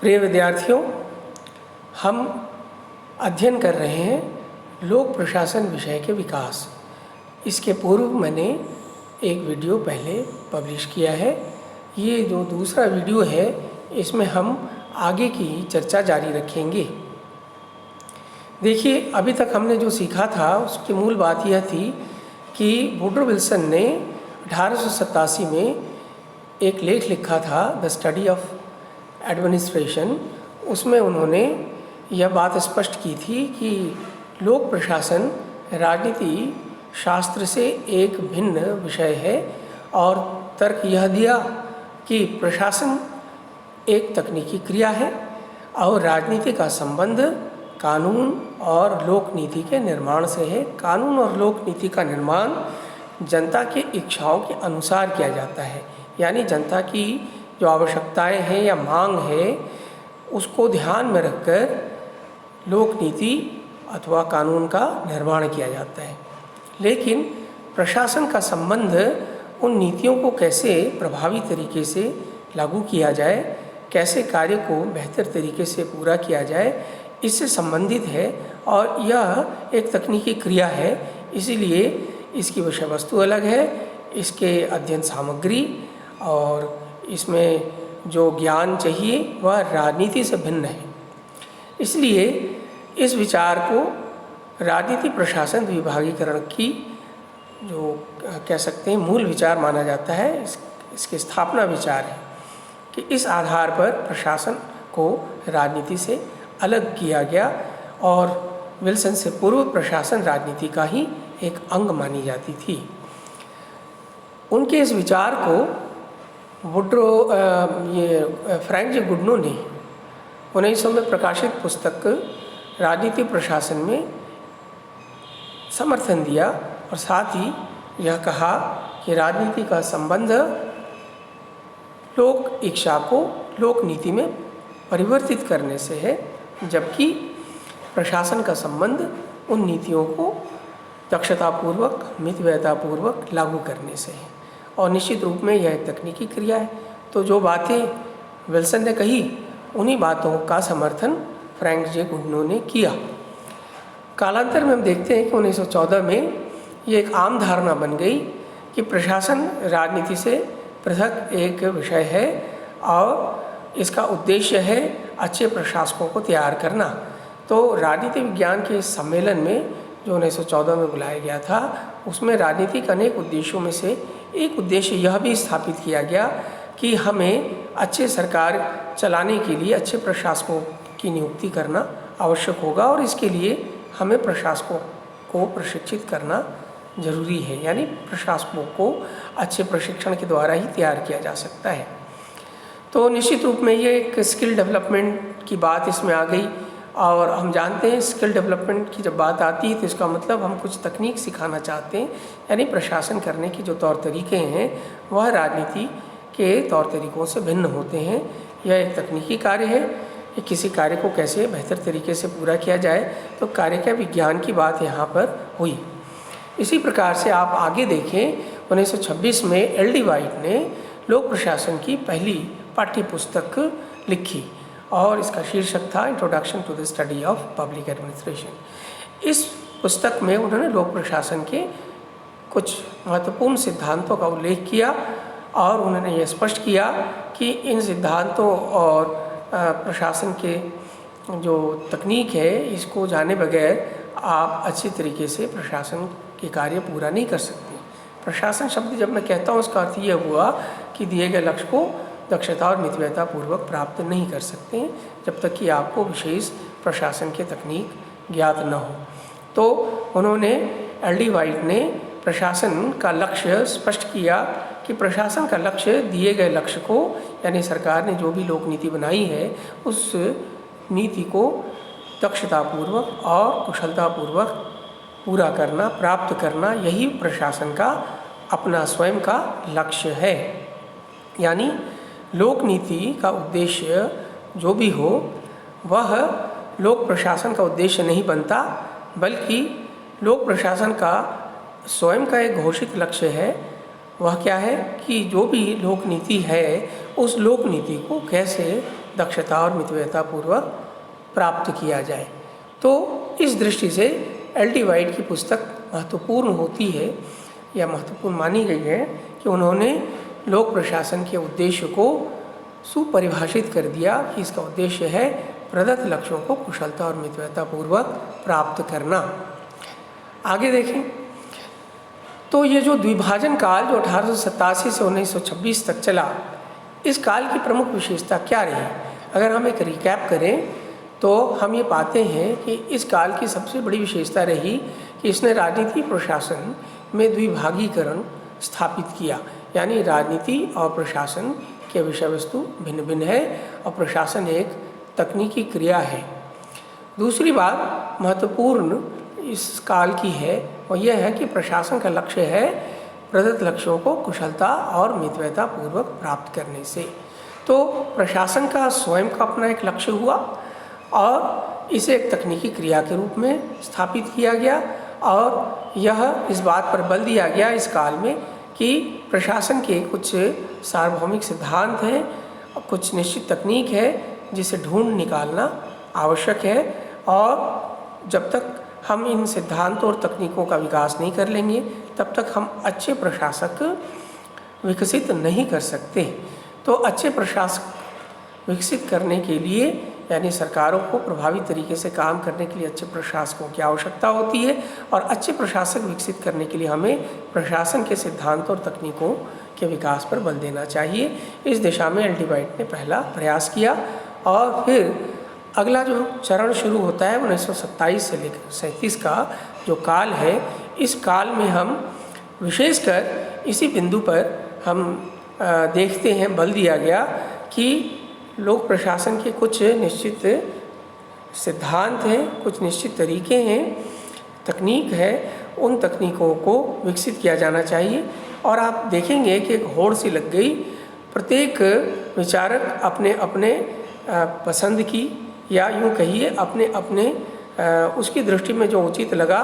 प्रिय विद्यार्थियों, हम अध्ययन कर रहे हैं लोक प्रशासन विषय के विकास। इसके पूर्व मैंने एक वीडियो पहले पब्लिश किया है। ये जो दूसरा वीडियो है, इसमें हम आगे की चर्चा जारी रखेंगे। देखिए, अभी तक हमने जो सीखा था उसकी मूल बात यह थी कि वुडरो विल्सन ने 1887 में एक लेख लिखा था, द स्टडी ऑफ एडमिनिस्ट्रेशन। उसमें उन्होंने यह बात स्पष्ट की थी कि लोक प्रशासन राजनीति शास्त्र से एक भिन्न विषय है, और तर्क यह दिया कि प्रशासन एक तकनीकी क्रिया है और राजनीति का संबंध कानून और लोक नीति के निर्माण से है। कानून और लोक नीति का निर्माण जनता के इच्छाओं के अनुसार किया जाता है, यानी जनता की जो आवश्यकताएं हैं या मांग है उसको ध्यान में रखकर लोक नीति अथवा कानून का निर्माण किया जाता है। लेकिन प्रशासन का संबंध उन नीतियों को कैसे प्रभावी तरीके से लागू किया जाए, कैसे कार्य को बेहतर तरीके से पूरा किया जाए, इससे संबंधित है। और यह एक तकनीकी क्रिया है, इसीलिए इसकी विषय वस्तु अलग है, इसके अध्ययन सामग्री और इसमें जो ज्ञान चाहिए वह राजनीति से भिन्न है। इसलिए इस विचार को राजनीति प्रशासन विभागीकरण की जो कह सकते हैं मूल विचार माना जाता है। इसकी स्थापना विचार है कि इस आधार पर प्रशासन को राजनीति से अलग किया गया, और विल्सन से पूर्व प्रशासन राजनीति का ही एक अंग मानी जाती थी। उनके इस विचार को फ्रैंक जे गुडनो ने 1900 में प्रकाशित पुस्तक राजनीति प्रशासन में समर्थन दिया, और साथ ही यह कहा कि राजनीति का संबंध लोक इच्छा को लोक नीति में परिवर्तित करने से है, जबकि प्रशासन का संबंध उन नीतियों को दक्षतापूर्वक मितव्ययतापूर्वक लागू करने से है, और निश्चित रूप में यह एक तकनीकी क्रिया है। तो जो बातें विल्सन ने कही, उन्हीं बातों का समर्थन फ्रैंक जे गुडनो ने किया। कालांतर में हम देखते हैं कि 1914 में ये एक आम धारणा बन गई कि प्रशासन राजनीति से पृथक एक विषय है और इसका उद्देश्य है अच्छे प्रशासकों को तैयार करना। तो राजनीति विज्ञान के इस सम्मेलन में जो 1914 में बुलाया गया था, उसमें राजनीति के अनेक उद्देश्यों में से एक उद्देश्य यह भी स्थापित किया गया कि हमें अच्छे सरकार चलाने के लिए अच्छे प्रशासकों की नियुक्ति करना आवश्यक होगा, और इसके लिए हमें प्रशासकों को प्रशिक्षित करना जरूरी है, यानी प्रशासकों को अच्छे प्रशिक्षण के द्वारा ही तैयार किया जा सकता है। तो निश्चित रूप में ये एक स्किल डेवलपमेंट की बात इसमें आ गई, और हम जानते हैं स्किल डेवलपमेंट की जब बात आती है तो इसका मतलब हम कुछ तकनीक सिखाना चाहते हैं, यानी प्रशासन करने के जो तौर तरीके हैं वह राजनीति के तौर तरीकों से भिन्न होते हैं। यह एक तकनीकी कार्य है कि किसी कार्य को कैसे बेहतर तरीके से पूरा किया जाए, तो कार्य के विज्ञान की बात यहाँ पर हुई। इसी प्रकार से आप आगे देखें, 1926 में एल.डी. वाइट ने लोक प्रशासन की पहली पाठ्य पुस्तक लिखी, और इसका शीर्षक था introduction to the study of public administration. इस पुस्तक में उन्होंने लोक प्रशासन के कुछ महत्वपूर्ण सिद्धांतों का उल्लेख किया, और उन्होंने ये स्पष्ट किया कि इन सिद्धांतों और प्रशासन के जो तकनीक है इसको जाने बगैर आप अच्छी तरीके से प्रशासन के कार्य पूरा नहीं कर सकते। प्रशासन शब्द जब मैं कहता हूँ, उसका अर्थ ये हुआ कि दिए गए लक्ष्य को दक्षता और मितव्ययता पूर्वक प्राप्त नहीं कर सकते हैं जब तक कि आपको विशेष प्रशासन के तकनीक ज्ञात न हो। तो उन्होंने एल.डी. वाइट ने प्रशासन का लक्ष्य स्पष्ट किया कि प्रशासन का लक्ष्य दिए गए लक्ष्य को, यानी सरकार ने जो भी लोक नीति बनाई है उस नीति को दक्षतापूर्वक और कुशलतापूर्वक पूरा करना, प्राप्त करना, यही प्रशासन का अपना स्वयं का लक्ष्य है। यानी लोक नीति का उद्देश्य जो भी हो वह लोक प्रशासन का उद्देश्य नहीं बनता, बल्कि लोक प्रशासन का स्वयं का एक घोषित लक्ष्य है। वह क्या है कि जो भी लोक नीति है उस लोक नीति को कैसे दक्षता और मितव्ययतापूर्वक प्राप्त किया जाए। तो इस दृष्टि से एल.टी. वाइट की पुस्तक महत्वपूर्ण होती है या महत्वपूर्ण मानी गई है कि उन्होंने लोक प्रशासन के उद्देश्य को सुपरिभाषित कर दिया कि इसका उद्देश्य है प्रदत्त लक्ष्यों को कुशलता और मितव्ययतापूर्वक प्राप्त करना। आगे देखें तो ये जो द्विभाजन काल जो 1887 से 1926 तक चला, इस काल की प्रमुख विशेषता क्या रही? अगर हम एक रिकैप करें तो हम ये पाते हैं कि इस काल की सबसे बड़ी विशेषता रही कि इसने राजनीति प्रशासन में द्विभागीकरण स्थापित किया, यानी राजनीति और प्रशासन के विषय वस्तु भिन्न भिन्न है और प्रशासन एक तकनीकी क्रिया है। दूसरी बात महत्वपूर्ण इस काल की है और यह है कि प्रशासन का लक्ष्य है प्रदत्त लक्ष्यों को कुशलता और मितव्ययतापूर्वक प्राप्त करने से। तो प्रशासन का स्वयं का अपना एक लक्ष्य हुआ और इसे एक तकनीकी क्रिया के रूप में स्थापित किया गया और यह इस बात पर बल दिया गया इस काल में कि प्रशासन के कुछ सार्वभौमिक सिद्धांत हैं, कुछ निश्चित तकनीक है जिसे ढूंढ निकालना आवश्यक है और जब तक हम इन सिद्धांतों और तकनीकों का विकास नहीं कर लेंगे तब तक हम अच्छे प्रशासक विकसित नहीं कर सकते। तो अच्छे प्रशासक विकसित करने के लिए यानी सरकारों को प्रभावी तरीके से काम करने के लिए अच्छे प्रशासकों की आवश्यकता होती है और अच्छे प्रशासक विकसित करने के लिए हमें प्रशासन के सिद्धांतों और तकनीकों के विकास पर बल देना चाहिए। इस दिशा में एल.टी. वाइट ने पहला प्रयास किया और फिर अगला जो चरण शुरू होता है 1927 से लेकर 37 का जो काल है, इस काल में हम विशेषकर इसी बिंदु पर हम देखते हैं बल दिया गया कि लोक प्रशासन के कुछ निश्चित सिद्धांत हैं, कुछ निश्चित तरीके हैं, तकनीक है, उन तकनीकों को विकसित किया जाना चाहिए। और आप देखेंगे कि एक होड़ सी लग गई, प्रत्येक विचारक अपने अपने पसंद की या यूँ कहिए अपने अपने उसकी दृष्टि में जो उचित लगा,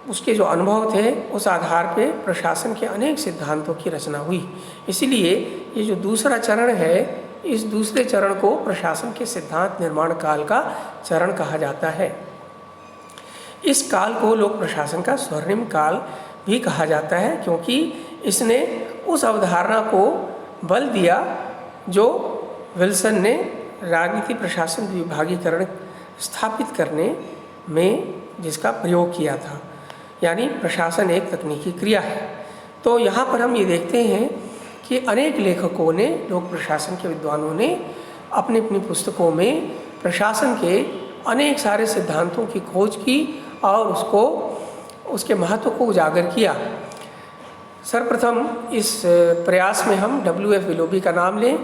उसके जो अनुभव थे उस आधार पे प्रशासन के अनेक सिद्धांतों की रचना हुई। इसीलिए ये जो दूसरा चरण है, इस दूसरे चरण को प्रशासन के सिद्धांत निर्माण काल का चरण कहा जाता है। इस काल को लोक प्रशासन का स्वर्णिम काल भी कहा जाता है क्योंकि इसने उस अवधारणा को बल दिया जो विल्सन ने राजनीति प्रशासन विभागीकरण स्थापित करने में जिसका प्रयोग किया था, यानी प्रशासन एक तकनीकी क्रिया है। तो यहाँ पर हम ये देखते हैं कि अनेक लेखकों ने, लोक प्रशासन के विद्वानों ने अपनी अपनी पुस्तकों में प्रशासन के अनेक सारे सिद्धांतों की खोज की और उसके महत्व को उजागर किया। सर्वप्रथम इस प्रयास में हम W.F. विलोबी का नाम लें।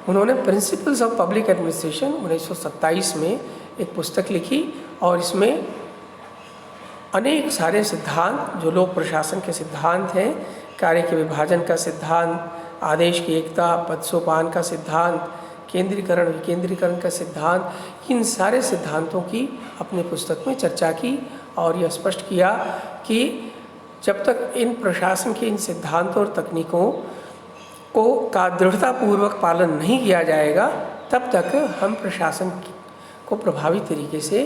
उन्होंने प्रिंसिपल्स ऑफ पब्लिक एडमिनिस्ट्रेशन 1927 में एक पुस्तक लिखी और इसमें अनेक सारे सिद्धांत जो लोक प्रशासन के सिद्धांत हैं, कार्य के विभाजन का सिद्धांत, आदेश की एकता, पद सोपान का सिद्धांत, केंद्रीकरण विकेंद्रीकरण का सिद्धांत, इन सारे सिद्धांतों की अपनी पुस्तक में चर्चा की और यह स्पष्ट किया कि जब तक इन प्रशासन के इन सिद्धांतों और तकनीकों का दृढ़तापूर्वक पालन नहीं किया जाएगा तब तक हम प्रशासन को प्रभावी तरीके से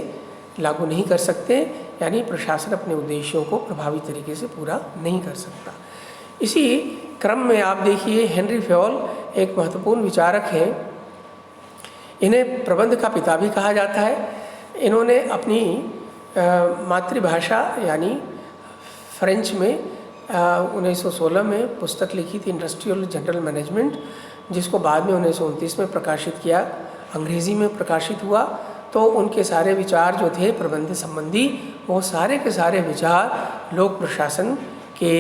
लागू नहीं कर सकते, यानी प्रशासन अपने उद्देश्यों को प्रभावी तरीके से पूरा नहीं कर सकता। इसी क्रम में आप देखिए हेनरी फयोल एक महत्वपूर्ण विचारक हैं। इन्हें प्रबंध का पिता भी कहा जाता है। इन्होंने अपनी मातृभाषा यानी फ्रेंच में 1916 में पुस्तक लिखी थी इंडस्ट्रियल जनरल मैनेजमेंट, जिसको बाद में 1929 में प्रकाशित किया, अंग्रेज़ी में प्रकाशित हुआ। तो उनके सारे विचार जो थे प्रबंध संबंधी, वो सारे के सारे विचार लोक प्रशासन के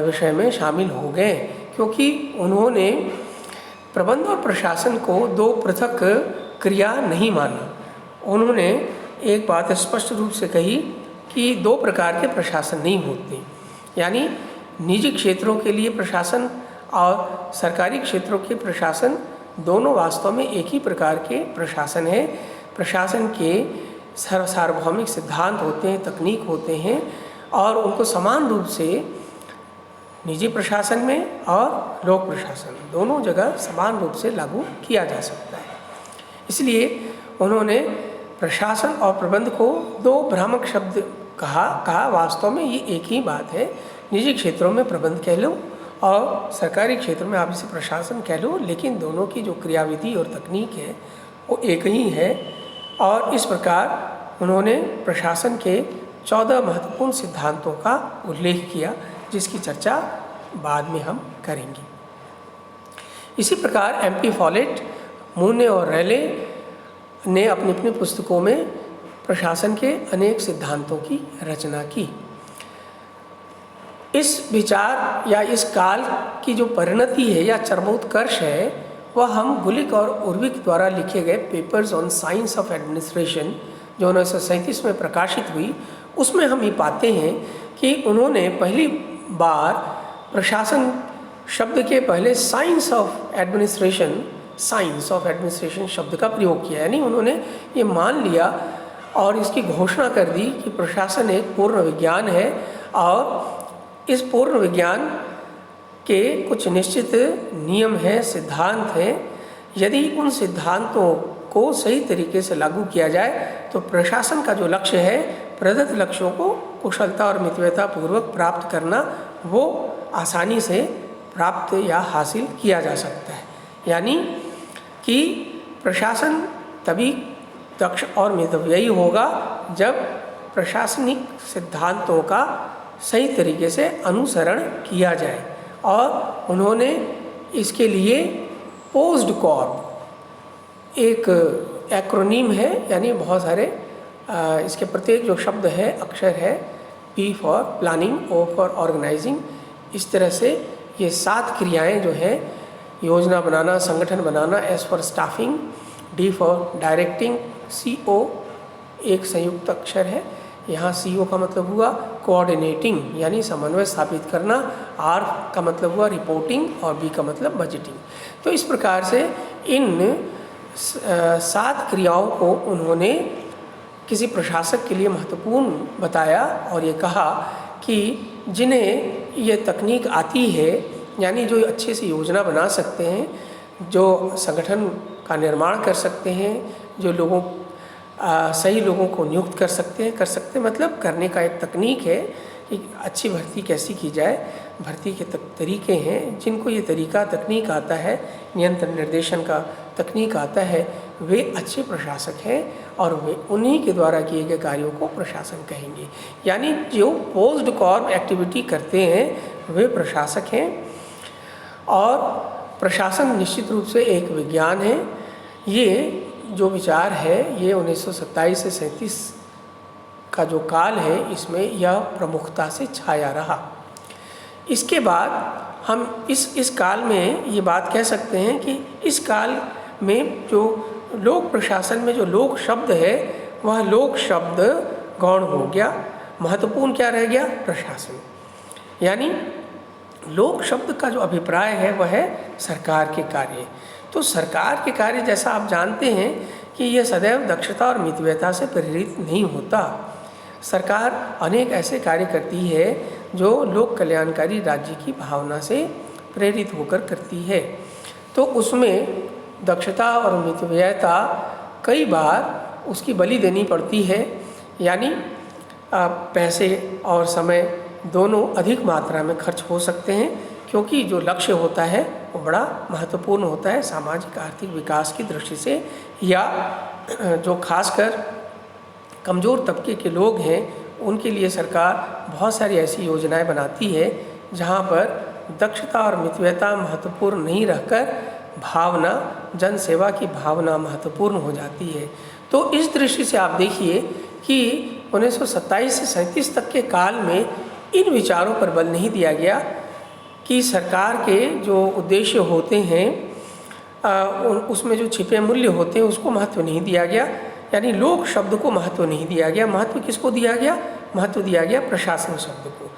विषय में शामिल हो गए, क्योंकि उन्होंने प्रबंध और प्रशासन को दो पृथक क्रिया नहीं माना। उन्होंने एक बात स्पष्ट रूप से कही कि दो प्रकार के प्रशासन नहीं होते, यानी निजी क्षेत्रों के लिए प्रशासन और सरकारी क्षेत्रों के प्रशासन दोनों वास्तव में एक ही प्रकार के प्रशासन है। प्रशासन के सार्वभौमिक सिद्धांत होते हैं, तकनीक होते हैं और उनको समान रूप से निजी प्रशासन में और लोक प्रशासन दोनों जगह समान रूप से लागू किया जा सकता है। इसलिए उन्होंने प्रशासन और प्रबंध को दो भ्रामक शब्द कहा। वास्तव में ये एक ही बात है। निजी क्षेत्रों में प्रबंध कह लो और सरकारी क्षेत्र में आप इसे प्रशासन कह लो, लेकिन दोनों की जो क्रियाविधि और तकनीक है वो एक ही है। और इस प्रकार उन्होंने प्रशासन के 14 महत्वपूर्ण सिद्धांतों का उल्लेख किया, जिसकी चर्चा बाद में हम करेंगे। इसी प्रकार MP फॉलेट, मूने और रैले ने अपनी अपनी पुस्तकों में प्रशासन के अनेक सिद्धांतों की रचना की। इस विचार या इस काल की जो परिणति है या चरमोत्कर्ष है, वह हम गुलिक और उर्विक द्वारा लिखे गए papers on science of administration जो 1937 में प्रकाशित हुई, उसमें हम ये पाते हैं कि उन्होंने पहली बार प्रशासन शब्द के पहले साइंस ऑफ एडमिनिस्ट्रेशन शब्द का प्रयोग किया। यानी उन्होंने ये मान लिया और इसकी घोषणा कर दी कि प्रशासन एक पूर्ण विज्ञान है और इस पूर्ण विज्ञान के कुछ निश्चित नियम हैं, सिद्धांत हैं। यदि उन सिद्धांतों को सही तरीके से लागू किया जाए तो प्रशासन का जो लक्ष्य है, प्रदत्त लक्ष्यों को कुशलता और मितव्ययता पूर्वक प्राप्त करना, वो आसानी से प्राप्त या हासिल किया जा सकता है। यानी कि प्रशासन तभी दक्ष और मितव्ययी होगा जब प्रशासनिक सिद्धांतों का सही तरीके से अनुसरण किया जाए। और उन्होंने इसके लिए पोस्ट कॉर्प एक एक्रोनीम है, यानी बहुत सारे इसके प्रत्येक जो शब्द है, अक्षर है, P for planning, O for organising, इस तरह से ये 7 क्रियाएं जो हैं, योजना बनाना, संगठन बनाना, S for staffing, D for directing, CO एक संयुक्त अक्षर है, यहाँ CO का मतलब हुआ कोऑर्डिनेटिंग यानी समन्वय स्थापित करना, R का मतलब हुआ रिपोर्टिंग और B का मतलब बजटिंग। तो इस प्रकार से इन 7 क्रियाओं को उन्होंने किसी प्रशासक के लिए महत्वपूर्ण बताया और ये कहा कि जिन्हें ये तकनीक आती है, यानी जो अच्छे से योजना बना सकते हैं, जो संगठन का निर्माण कर सकते हैं, जो सही लोगों को नियुक्त कर सकते मतलब करने का एक तकनीक है कि अच्छी भर्ती कैसी की जाए। भर्ती के तरीके हैं, जिनको ये तरीका तकनीक आता है, नियंत्रण निर्देशन का तकनीक आता है, वे अच्छे प्रशासक हैं और वे उन्हीं के द्वारा किए गए कार्यों को प्रशासन कहेंगे। यानी जो पोस्ट कॉर्प एक्टिविटी करते हैं वे प्रशासक हैं। और प्रशासन निश्चित रूप से एक विज्ञान है। ये जो विचार है ये 1927 से 37 का जो काल है, इसमें यह प्रमुखता से छाया रहा। इसके बाद हम इस काल में ये बात कह सकते हैं कि इस काल में जो लोक प्रशासन में जो लोक शब्द है, वह लोक शब्द गौण हो गया। महत्वपूर्ण क्या रह गया? प्रशासन। यानी लोक शब्द का जो अभिप्राय है वह है सरकार के कार्य। तो सरकार के कार्य, जैसा आप जानते हैं कि यह सदैव दक्षता और मितव्ययता से प्रेरित नहीं होता। सरकार अनेक ऐसे कार्य करती है जो लोक कल्याणकारी राज्य की भावना से प्रेरित होकर करती है। तो उसमें दक्षता और मितव्ययता कई बार उसकी बलि देनी पड़ती है। यानी पैसे और समय दोनों अधिक मात्रा में खर्च हो सकते हैं, क्योंकि जो लक्ष्य होता है वो बड़ा महत्वपूर्ण होता है सामाजिक आर्थिक विकास की दृष्टि से, या जो खासकर कमज़ोर तबके के लोग हैं उनके लिए सरकार बहुत सारी ऐसी योजनाएं बनाती है जहां पर दक्षता और मितव्ययता महत्वपूर्ण नहीं रहकर भावना, जन सेवा की भावना महत्वपूर्ण हो जाती है। तो इस दृष्टि से आप देखिए कि 1927 से 37 तक के काल में इन विचारों पर बल नहीं दिया गया कि सरकार के जो उद्देश्य होते हैं उसमें जो छिपे मूल्य होते हैं उसको महत्व नहीं दिया गया। यानी लोक शब्द को महत्व नहीं दिया गया। महत्व किसको दिया गया? महत्व दिया गया प्रशासन शब्द को।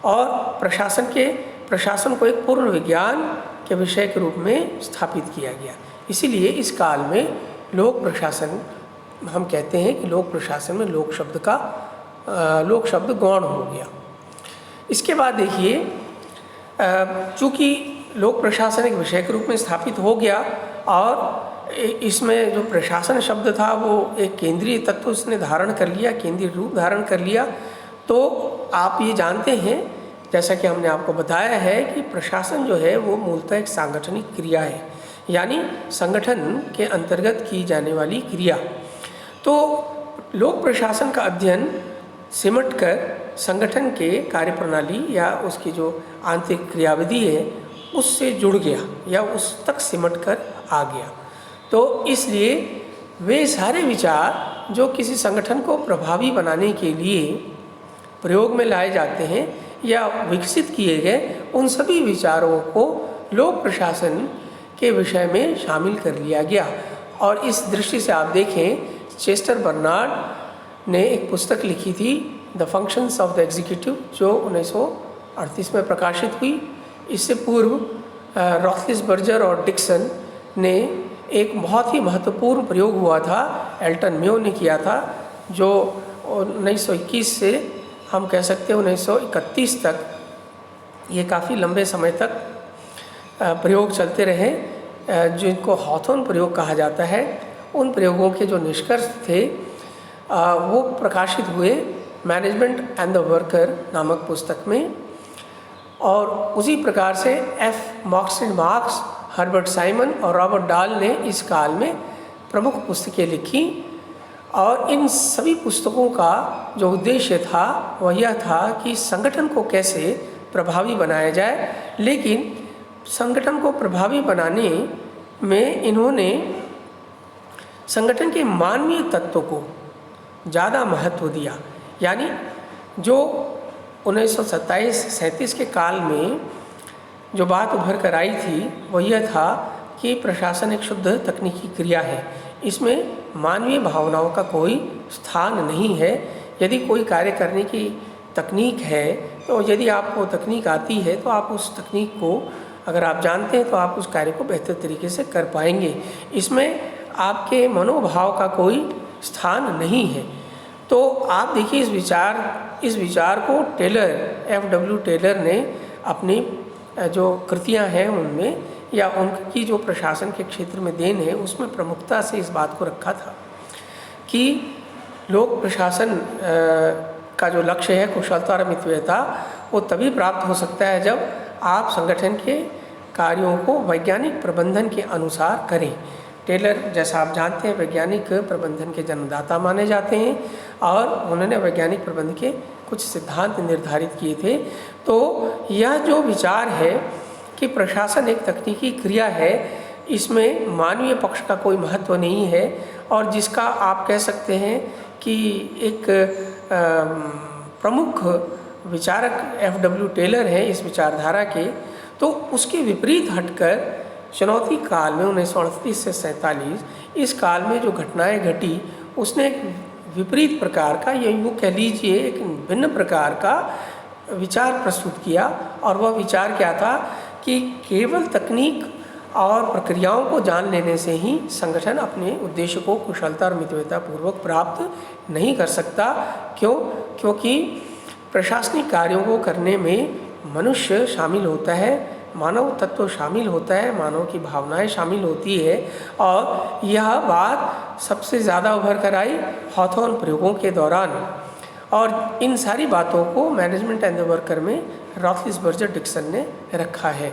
और प्रशासन को एक पूर्ण विज्ञान के विषय के रूप में स्थापित किया गया। इसीलिए इस काल में लोक प्रशासन, हम कहते हैं कि लोक प्रशासन में लोक शब्द गौण हो गया। इसके बाद देखिए, चूँकि लोक प्रशासन एक विषय के रूप में स्थापित हो गया और इसमें जो प्रशासन शब्द था वो एक केंद्रीय तत्व उसने धारण कर लिया, केंद्रीय रूप धारण कर लिया। तो आप ये जानते हैं, जैसा कि हमने आपको बताया है, कि प्रशासन जो है वो मूलतः एक सांगठनिक क्रिया है, यानी संगठन के अंतर्गत की जाने वाली क्रिया। तो लोक प्रशासन का अध्ययन सिमट कर संगठन के कार्यप्रणाली या उसकी जो आंतरिक क्रियाविधि है उससे जुड़ गया या उस तक सिमट कर आ गया। तो इसलिए वे सारे विचार जो किसी संगठन को प्रभावी बनाने के लिए प्रयोग में लाए जाते हैं या विकसित किए गए, उन सभी विचारों को लोक प्रशासन के विषय में शामिल कर लिया गया। और इस दृष्टि से आप देखें, चेस्टर बर्नार्ड ने एक पुस्तक लिखी थी, the functions of the executive, जो 1938 में प्रकाशित हुई। इससे पूर्व रॉथलिसबर्गर और डिक्सन ने एक बहुत ही महत्वपूर्ण प्रयोग हुआ था, एल्टन मेयो ने किया था, जो 1921 से हम कह सकते हैं 1931 तक, ये काफ़ी लंबे समय तक प्रयोग चलते रहे, जिनको हॉथॉर्न प्रयोग कहा जाता है। उन प्रयोगों के जो निष्कर्ष थे वो प्रकाशित हुए मैनेजमेंट एंड द वर्कर नामक पुस्तक में। और उसी प्रकार से मार्क्स, हर्बर्ट साइमन और रॉबर्ट डाल ने इस काल में प्रमुख पुस्तकें लिखी। और इन सभी पुस्तकों का जो उद्देश्य था वह यह था कि संगठन को कैसे प्रभावी बनाया जाए। लेकिन संगठन को प्रभावी बनाने में इन्होंने संगठन के मानवीय तत्व को ज़्यादा महत्व दिया। यानी जो 1927-37 के काल में जो बात उभर कर आई थी वो यह था कि प्रशासन एक शुद्ध तकनीकी क्रिया है, इसमें मानवीय भावनाओं का कोई स्थान नहीं है। यदि कोई कार्य करने की तकनीक है, तो यदि आपको तकनीक आती है तो आप उस तकनीक को अगर आप जानते हैं तो आप उस कार्य को बेहतर तरीके से कर पाएंगे। इसमें आपके मनोभाव का कोई स्थान नहीं है। तो आप देखिए इस विचार को F.W. टेलर ने अपनी जो कृतियां हैं उनमें या उनकी जो प्रशासन के क्षेत्र में देन है उसमें प्रमुखता से इस बात को रखा था कि लोक प्रशासन का जो लक्ष्य है कुशलता और मितव्ययता, वो तभी प्राप्त हो सकता है जब आप संगठन के कार्यों को वैज्ञानिक प्रबंधन के अनुसार करें। टेलर, जैसा आप जानते हैं, वैज्ञानिक प्रबंधन के जन्मदाता माने जाते हैं और उन्होंने वैज्ञानिक प्रबंधन के कुछ सिद्धांत निर्धारित किए थे। तो यह जो विचार है कि प्रशासन एक तकनीकी क्रिया है, इसमें मानवीय पक्ष का कोई महत्व नहीं है, और जिसका आप कह सकते हैं कि एक प्रमुख विचारक F.W. टेलर हैं इस विचारधारा के, तो उसके विपरीत हटकर चुनौती काल में 1938 से 1947 इस काल में जो घटनाएं घटी उसने एक विपरीत प्रकार का, या यूँ कह लीजिए एक भिन्न प्रकार का विचार प्रस्तुत किया। और वह विचार क्या था कि केवल तकनीक और प्रक्रियाओं को जान लेने से ही संगठन अपने उद्देश्य को कुशलता और मितव्ययता पूर्वक प्राप्त नहीं कर सकता। क्योंकि प्रशासनिक कार्यों को करने में मनुष्य शामिल होता है, मानव तत्व शामिल होता है, मानव की भावनाएं शामिल होती है। और यह बात सबसे ज़्यादा उभर कर आई हॉथॉर्न प्रयोगों के दौरान। और इन सारी बातों को मैनेजमेंट एंड द वर्कर में रॉथलिसबर्गर डिक्सन ने रखा है।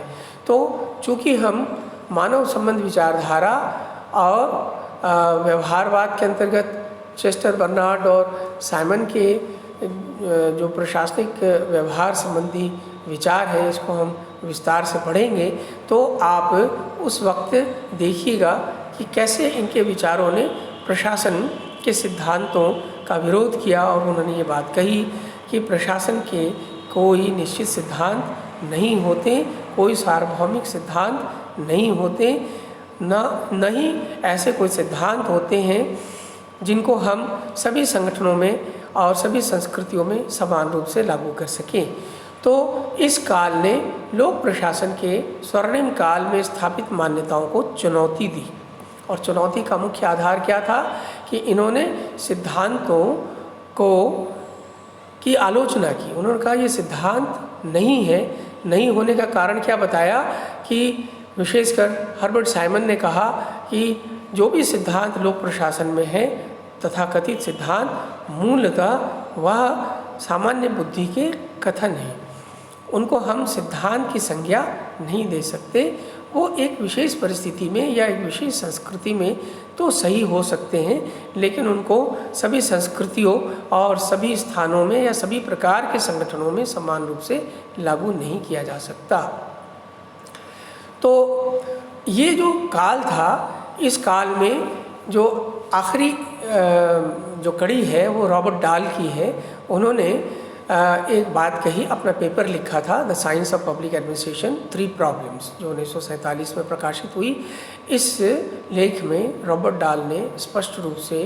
तो चूँकि हम मानव संबंध विचारधारा और व्यवहारवाद के अंतर्गत चेस्टर बर्नार्ड और साइमन के जो प्रशासनिक व्यवहार संबंधी विचार है इसको हम विस्तार से पढ़ेंगे, तो आप उस वक्त देखिएगा कि कैसे इनके विचारों ने प्रशासन के सिद्धांतों का विरोध किया। और उन्होंने ये बात कही कि प्रशासन के कोई निश्चित सिद्धांत नहीं होते, कोई सार्वभौमिक सिद्धांत नहीं होते, न ही ऐसे कोई सिद्धांत होते हैं जिनको हम सभी संगठनों में और सभी संस्कृतियों में समान रूप से लागू कर सकें। तो इस काल ने लोक प्रशासन के स्वर्णिम काल में स्थापित मान्यताओं को चुनौती दी। और चुनौती का मुख्य आधार क्या था कि इन्होंने सिद्धांतों की आलोचना की। उन्होंने कहा ये सिद्धांत नहीं है। नहीं होने का कारण क्या बताया कि विशेषकर हर्बर्ट साइमन ने कहा कि जो भी सिद्धांत लोक प्रशासन में है तथाकथित सिद्धांत मूलतः वह सामान्य बुद्धि के कथन हैं। उनको हम सिद्धांत की संज्ञा नहीं दे सकते। वो एक विशेष परिस्थिति में या एक विशेष संस्कृति में तो सही हो सकते हैं, लेकिन उनको सभी संस्कृतियों और सभी स्थानों में या सभी प्रकार के संगठनों में समान रूप से लागू नहीं किया जा सकता। तो ये जो काल था, इस काल में जो आखिरी जो कड़ी है वो रॉबर्ट डाल की है। उन्होंने एक बात कही, अपना पेपर लिखा था the science of public administration 3 problems, जो 1947 में प्रकाशित हुई। इस लेख में रॉबर्ट डाल ने स्पष्ट रूप से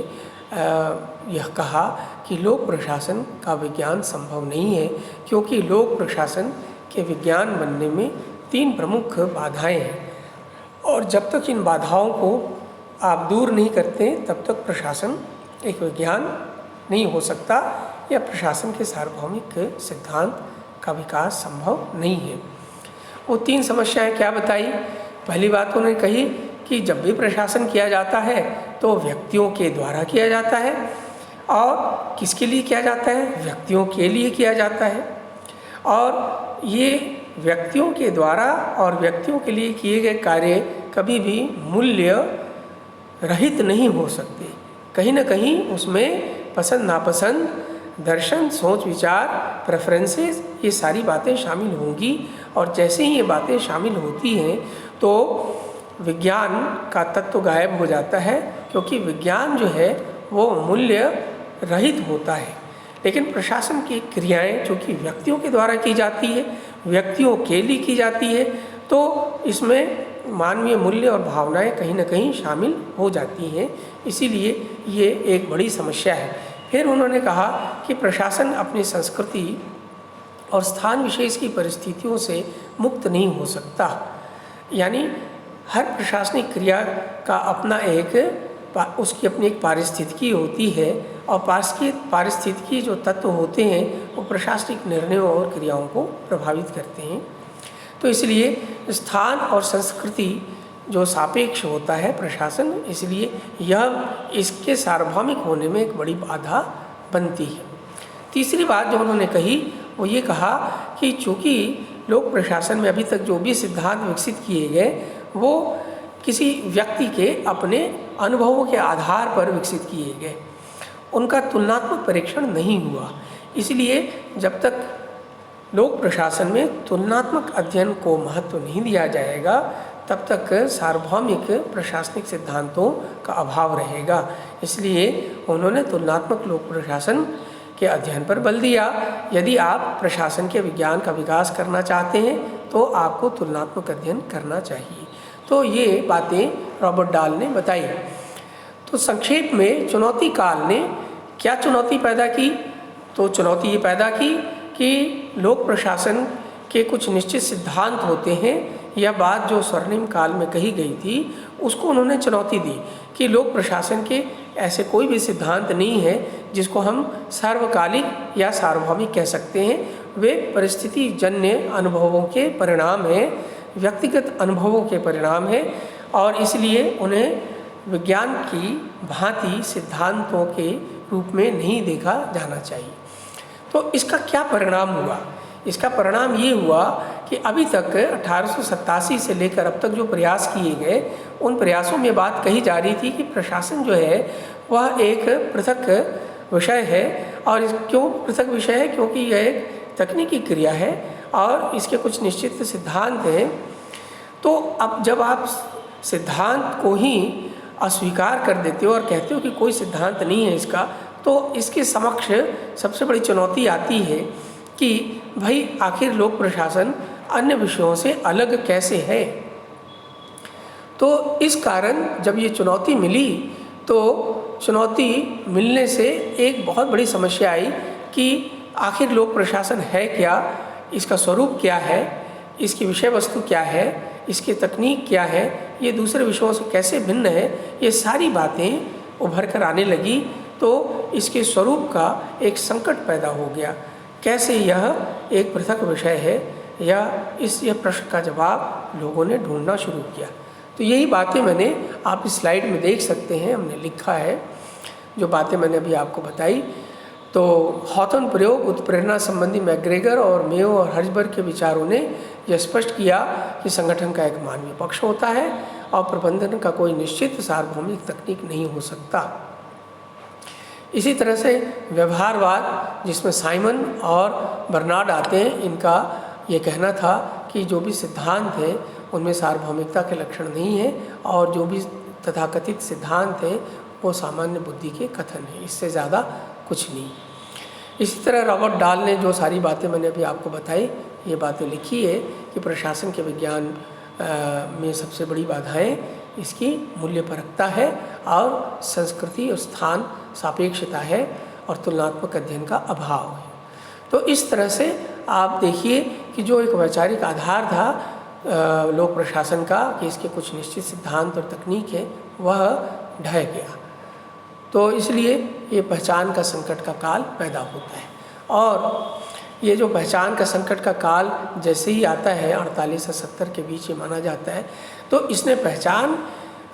यह कहा कि लोक प्रशासन का विज्ञान संभव नहीं है, क्योंकि लोक प्रशासन के विज्ञान बनने में 3 प्रमुख बाधाएं हैं, और जब तक इन बाधाओं को आप दूर नहीं करते तब तक प्रशासन एक विज्ञान नहीं हो सकता या प्रशासन के सार्वभौमिक सिद्धांत का विकास संभव नहीं है। वो 3 समस्याएं क्या बताई? पहली बात उन्होंने कही कि जब भी प्रशासन किया जाता है तो व्यक्तियों के द्वारा किया जाता है, और किसके लिए किया जाता है? व्यक्तियों के लिए किया जाता है। और ये व्यक्तियों के द्वारा और व्यक्तियों के लिए किए गए कार्य कभी भी मूल्य रहित नहीं हो सकते। कहीं ना कहीं उसमें पसंद नापसंद, दर्शन, सोच विचार, प्रेफरेंसेस, ये सारी बातें शामिल होंगी। और जैसे ही ये बातें शामिल होती हैं तो विज्ञान का तत्व गायब हो जाता है, क्योंकि विज्ञान जो है वो मूल्य रहित होता है। लेकिन प्रशासन की क्रियाएं जो कि व्यक्तियों के द्वारा की जाती है, व्यक्तियों के लिए की जाती है, तो इसमें मानवीय मूल्य और भावनाएं कहीं ना कहीं शामिल हो जाती हैं। इसीलिए ये एक बड़ी समस्या है। फिर उन्होंने कहा कि प्रशासन अपनी संस्कृति और स्थान विशेष की परिस्थितियों से मुक्त नहीं हो सकता। यानी हर प्रशासनिक क्रिया का अपना उसकी अपनी एक पारिस्थितिकी होती है, और पारिस्थितिकी जो तत्व होते हैं वो प्रशासनिक निर्णयों और क्रियाओं को प्रभावित करते हैं। तो इसलिए स्थान और संस्कृति जो सापेक्ष होता है प्रशासन, इसलिए यह इसके सार्वभौमिक होने में एक बड़ी बाधा बनती है। तीसरी बात जो उन्होंने कही वो ये कहा कि चूँकि लोक प्रशासन में अभी तक जो भी सिद्धांत विकसित किए गए वो किसी व्यक्ति के अपने अनुभवों के आधार पर विकसित किए गए, उनका तुलनात्मक परीक्षण नहीं हुआ। इसलिए जब तक लोक प्रशासन में तुलनात्मक अध्ययन को महत्व नहीं दिया जाएगा तब तक सार्वभौमिक प्रशासनिक सिद्धांतों का अभाव रहेगा। इसलिए उन्होंने तुलनात्मक लोक प्रशासन के अध्ययन पर बल दिया। यदि आप प्रशासन के विज्ञान का विकास करना चाहते हैं तो आपको तुलनात्मक अध्ययन करना चाहिए। तो ये बातें रॉबर्ट डाल ने बताई। तो संक्षेप में चुनौती काल ने क्या चुनौती पैदा की? तो चुनौती ये पैदा की कि लोक प्रशासन के कुछ निश्चित सिद्धांत होते हैं। यह बात जो स्वर्णिम काल में कही गई थी उसको उन्होंने चुनौती दी कि लोक प्रशासन के ऐसे कोई भी सिद्धांत नहीं है जिसको हम सार्वकालिक या सार्वभौमिक कह सकते हैं। वे परिस्थिति जन्य अनुभवों के परिणाम हैं, व्यक्तिगत अनुभवों के परिणाम हैं, और इसलिए उन्हें विज्ञान की भांति सिद्धांतों के रूप में नहीं देखा जाना चाहिए। तो इसका क्या परिणाम हुआ? इसका परिणाम ये हुआ कि अभी तक 1887 से लेकर अब तक जो प्रयास किए गए, उन प्रयासों में बात कही जा रही थी कि प्रशासन जो है वह एक पृथक विषय है। और क्यों पृथक विषय है? क्योंकि यह एक तकनीकी क्रिया है और इसके कुछ निश्चित सिद्धांत हैं। तो अब जब आप सिद्धांत को ही अस्वीकार कर देते हो और कहते हो कि कोई सिद्धांत नहीं है इसका, तो इसके समक्ष सबसे बड़ी चुनौती आती है कि भाई आखिर लोक प्रशासन अन्य विषयों से अलग कैसे है। तो इस कारण जब ये चुनौती मिली तो चुनौती मिलने से एक बहुत बड़ी समस्या आई कि आखिर लोक प्रशासन है क्या, इसका स्वरूप क्या है, इसकी विषय वस्तु क्या है, इसकी तकनीक क्या है, ये दूसरे विषयों से कैसे भिन्न है, ये सारी बातें उभर कर आने लगी। तो इसके स्वरूप का एक संकट पैदा हो गया। कैसे यह एक पृथक विषय है, या यह प्रश्न का जवाब लोगों ने ढूंढना शुरू किया। तो यही बातें मैंने आप इस स्लाइड में देख सकते हैं, हमने लिखा है जो बातें मैंने अभी आपको बताई। तो हॉथॉर्न प्रयोग उत्प्रेरणा संबंधी मैग्रेगर और मेयो और हर्जबर्ग के विचारों ने यह स्पष्ट किया कि संगठन का एक मानवीय पक्ष होता है और प्रबंधन का कोई निश्चित सार्वभौमिक तकनीक नहीं हो सकता। इसी तरह से व्यवहारवाद, जिसमें साइमन और बर्नार्ड आते हैं, इनका ये कहना था कि जो भी सिद्धांत है उनमें सार्वभौमिकता के लक्षण नहीं है और जो भी तथाकथित सिद्धांत है वो सामान्य बुद्धि के कथन है, इससे ज़्यादा कुछ नहीं। इसी तरह रॉबर्ट डाल ने जो सारी बातें मैंने अभी आपको बताई, ये बातें लिखी है कि प्रशासन के विज्ञान में सबसे बड़ी बाधाएं इसकी मूल्यपरकता है और संस्कृति और स्थान सापेक्षता है और तुलनात्मक अध्ययन का अभाव है। तो इस तरह से आप देखिए कि जो एक वैचारिक आधार था लोक प्रशासन का कि इसके कुछ निश्चित सिद्धांत और तकनीक है, वह ढह गया। तो इसलिए ये पहचान का संकट का काल पैदा होता है। और ये जो पहचान का संकट का काल जैसे ही आता है 48 से 70 के बीच ये माना जाता है, तो इसने पहचान